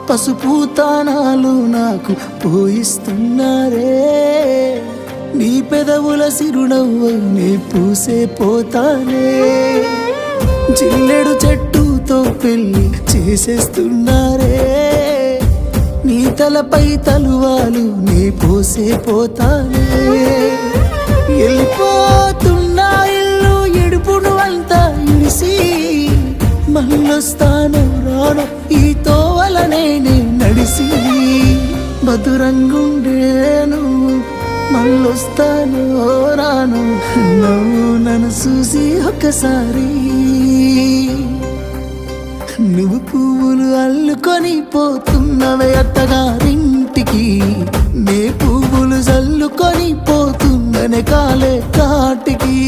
పసుపు తానాలు నాకు పోయిస్తున్నారే, నీ పెదవుల సిరునవ్వు నీ పూసే పోతానే, జిల్లెడు చెట్టుతో పెళ్లి చేసేస్తున్నారే, నీ తలపై తలువాలు నీ పోసే పోతానే, వెళ్ళిపోతున్నా ఇల్లు ఎడుపును అంతా ఇడిసి, మళ్ళొస్తాను రాను ఈ తోవలనే నడిసి, మధురంగుండేను మళ్ళొస్తాను రాను నువ్వు నన్ను చూసి ఒక్కసారి, నువ్వు పువ్వులు అల్లుకొని పోతున్నవే అత్తగారింటికి, నే పువ్వులు చల్లుకొని పోతున్ననే కాలే కాటికి.